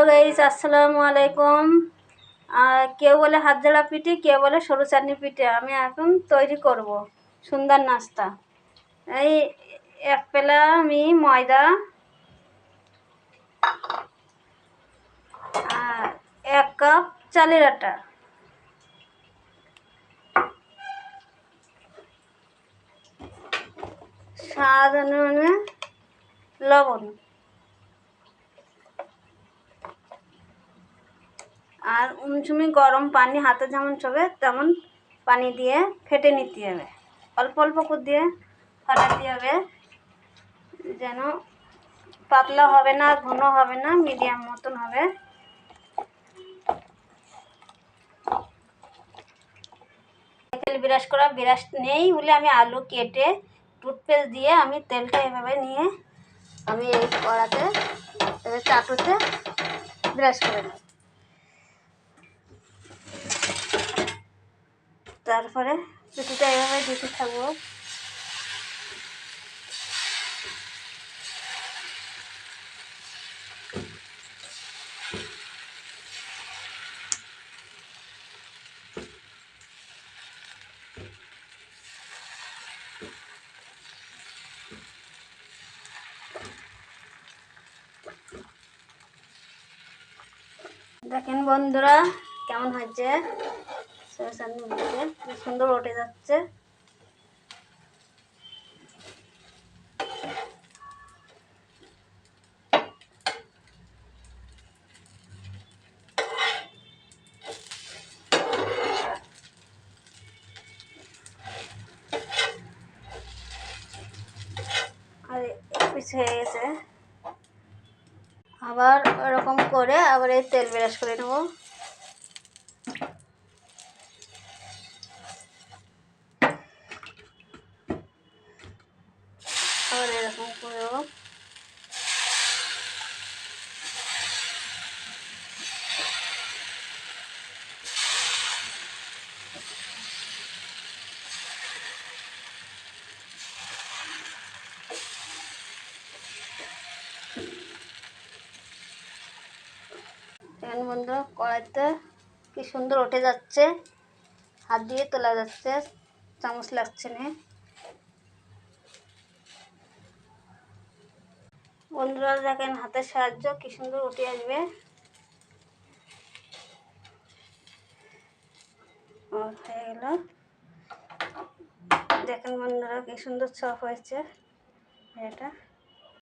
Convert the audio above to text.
Guys, আসসালামু আলাইকুম। কেউ বলে হাত জোড়া পিঠে, কেউ বলে সরু চাটনি পিঠে। আমি এখন তৈরি করব সুন্দর নাস্তা। এই এক পেলা আমি ময়দা আর 1 কাপ চালের আটা, স্বাদ অনুযায়ী লবণ আর উমচুমি গরম পানি, হাতে যেমন চবে তেমন পানি দিয়ে ফেটে নিতে হবে। অল্প অল্প করে দিয়ে ফাটাতে হবে, যেন পাতলা হবে না, ঘন হবে না, মিডিয়াম মতন হবে। তেল ব্রাশ করা ব্রাশ নেই বলে আমি আলু কেটে টুথপেস্ট দিয়ে আমি তেলটা এভাবে নিয়ে আমি এই কড়াতে চাটুতে ব্রাশ করে নিই। তারপরে পিঠেটা এভাবে দিতে থাকবো। দেখেন বন্ধুরা কেমন হয়েছে, খুব সুন্দর উঠে যাচ্ছে। আর এক পিস হয়ে গেছে, আবার এরকম করে আবার এই তেল ব্রাশ করে নেব। আবার এরকম করে এখন বন্ধুরা কড়াইতে কি সুন্দর উঠে যাচ্ছে, হাত দিয়ে তোলা যাচ্ছে, চামচ লাগছে না। বন্ধুরা দেখেন হাতের সাহায্য কি সুন্দর উঠে আসবে। হয়ে গেল, দেখেন বন্ধুরা কি সুন্দর চপ হয়েছে এটা।